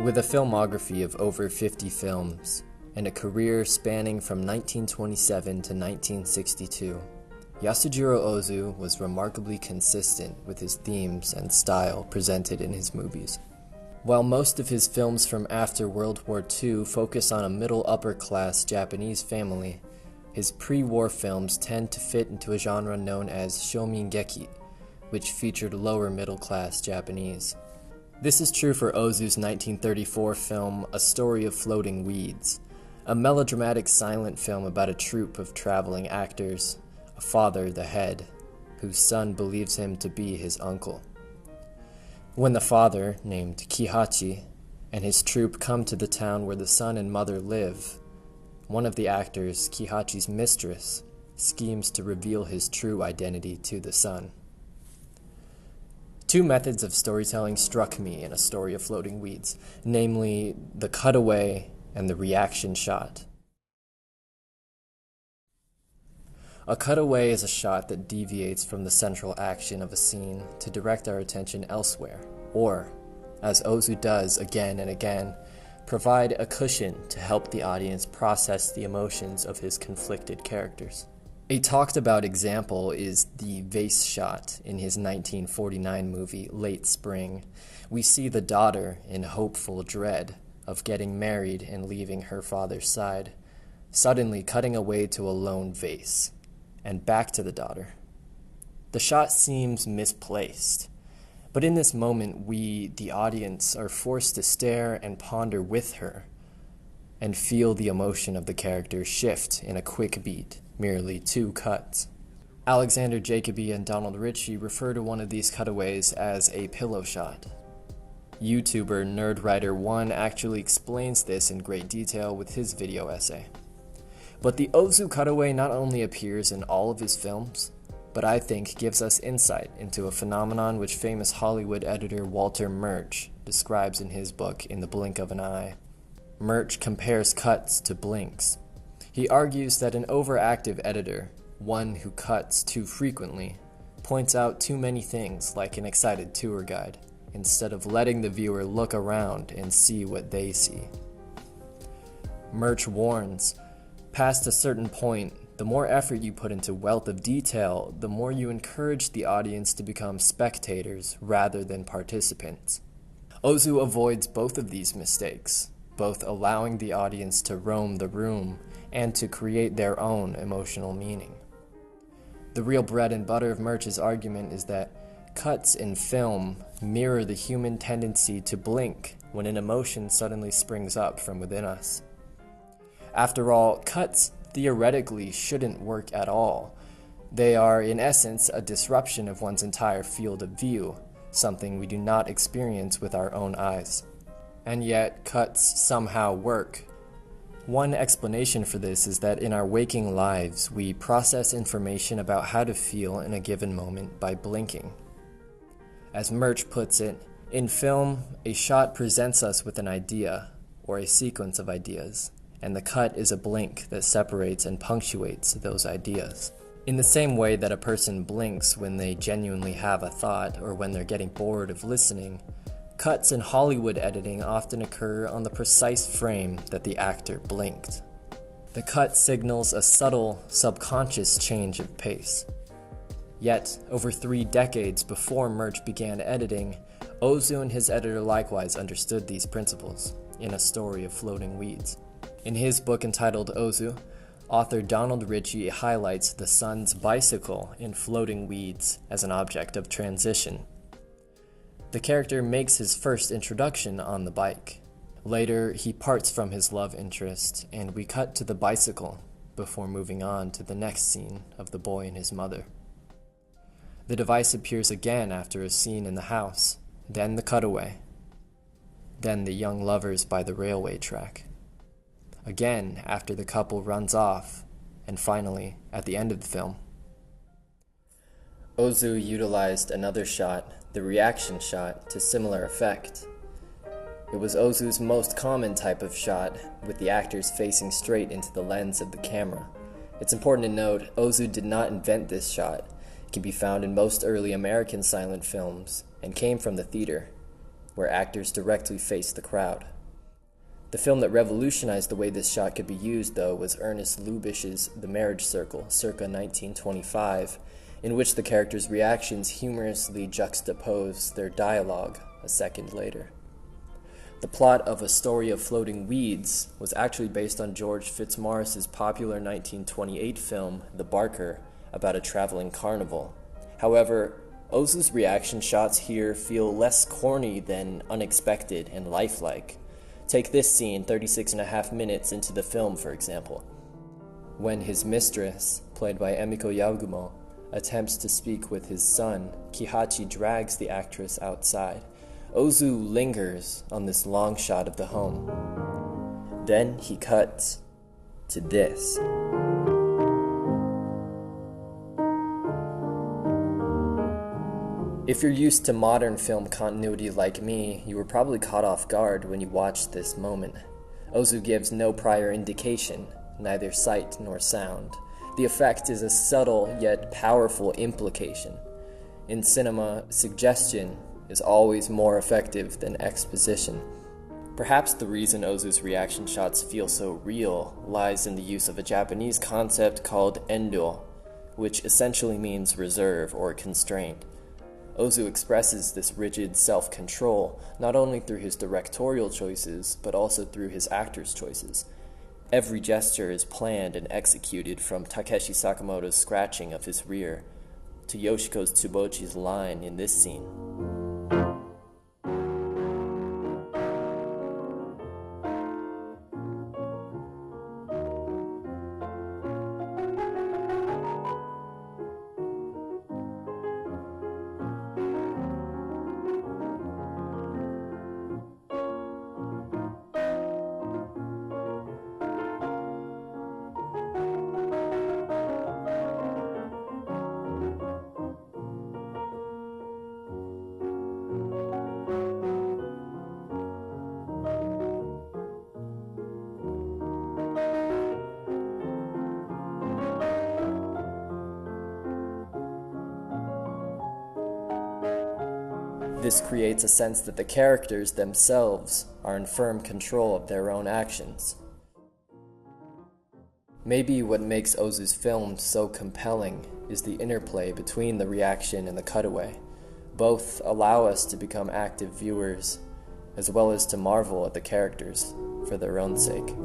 With a filmography of over 50 films and a career spanning from 1927 to 1962, Yasujiro Ozu was remarkably consistent with his themes and style presented in his movies. While most of his films from after World War II focus on a middle-upper-class Japanese family, his pre-war films tend to fit into a genre known as shomingeki, which featured lower-middle-class Japanese. This is true for Ozu's 1934 film A Story of Floating Weeds, a melodramatic silent film about a troupe of traveling actors, a father, the head, whose son believes him to be his uncle. When the father, named Kihachi, and his troupe come to the town where the son and mother live, one of the actors, Kihachi's mistress, schemes to reveal his true identity to the son. Two methods of storytelling struck me in A Story of Floating Weeds, namely the cutaway and the reaction shot. A cutaway is a shot that deviates from the central action of a scene to direct our attention elsewhere, or, as Ozu does again and again, provide a cushion to help the audience process the emotions of his conflicted characters. A talked-about example is the vase shot in his 1949 movie Late Spring. We see the daughter in hopeful dread of getting married and leaving her father's side, suddenly cutting away to a lone vase, and back to the daughter. The shot seems misplaced, but in this moment we, the audience, are forced to stare and ponder with her, and feel the emotion of the character shift in a quick beat. Merely two cuts. Alexander Jacobi and Donald Ritchie refer to one of these cutaways as a pillow shot. YouTuber NerdWriter1 actually explains this in great detail with his video essay. But the Ozu cutaway not only appears in all of his films, but I think gives us insight into a phenomenon which famous Hollywood editor Walter Murch describes in his book In the Blink of an Eye. Murch compares cuts to blinks. He argues that an overactive editor, one who cuts too frequently, points out too many things like an excited tour guide, instead of letting the viewer look around and see what they see. Murch warns, past a certain point, the more effort you put into wealth of detail, the more you encourage the audience to become spectators rather than participants. Ozu avoids both of these mistakes, both allowing the audience to roam the room and to create their own emotional meaning. The real bread and butter of Murch's argument is that cuts in film mirror the human tendency to blink when an emotion suddenly springs up from within us. After all, cuts theoretically shouldn't work at all. They are, in essence, a disruption of one's entire field of view, something we do not experience with our own eyes. And yet, cuts somehow work. One explanation for this is that in our waking lives, we process information about how to feel in a given moment by blinking. As Murch puts it, in film, a shot presents us with an idea, or a sequence of ideas, and the cut is a blink that separates and punctuates those ideas. In the same way that a person blinks when they genuinely have a thought or when they're getting bored of listening, cuts in Hollywood editing often occur on the precise frame that the actor blinked. The cut signals a subtle, subconscious change of pace. Yet, over 3 decades before Murch began editing, Ozu and his editor likewise understood these principles in A Story of Floating Weeds. In his book entitled Ozu, author Donald Ritchie highlights the son's bicycle in Floating Weeds as an object of transition. The character makes his first introduction on the bike. Later, he parts from his love interest, and we cut to the bicycle before moving on to the next scene of the boy and his mother. The device appears again after a scene in the house, then the cutaway, then the young lovers by the railway track, again after the couple runs off, and finally at the end of the film. Ozu utilized another shot, the reaction shot, to similar effect. It was Ozu's most common type of shot, with the actors facing straight into the lens of the camera. It's important to note, Ozu did not invent this shot. It can be found in most early American silent films, and came from the theater. where actors directly face the crowd. The film that revolutionized the way this shot could be used, though, was Ernest Lubitsch's The Marriage Circle, circa 1925, in which the characters' reactions humorously juxtapose their dialogue a second later. The plot of A Story of Floating Weeds was actually based on George Fitzmaurice's popular 1928 film, The Barker, about a traveling carnival. However, Ozu's reaction shots here feel less corny than unexpected and lifelike. Take this scene 36.5 minutes into the film, for example. When his mistress, played by Emiko Yagumo, attempts to speak with his son, Kihachi drags the actress outside. Ozu lingers on this long shot of the home. Then he cuts to this. If you're used to modern film continuity like me, you were probably caught off guard when you watched this moment. Ozu gives no prior indication, neither sight nor sound. The effect is a subtle yet powerful implication. In cinema, suggestion is always more effective than exposition. Perhaps the reason Ozu's reaction shots feel so real lies in the use of a Japanese concept called endo, which essentially means reserve or constraint. Ozu expresses this rigid self-control not only through his directorial choices, but also through his actors' choices. Every gesture is planned and executed, from Takeshi Sakamoto's scratching of his rear to Yoshiko's Tsubochi's line in this scene. This creates a sense that the characters themselves are in firm control of their own actions. Maybe what makes Ozu's film so compelling is the interplay between the reaction and the cutaway. Both allow us to become active viewers, as well as to marvel at the characters for their own sake.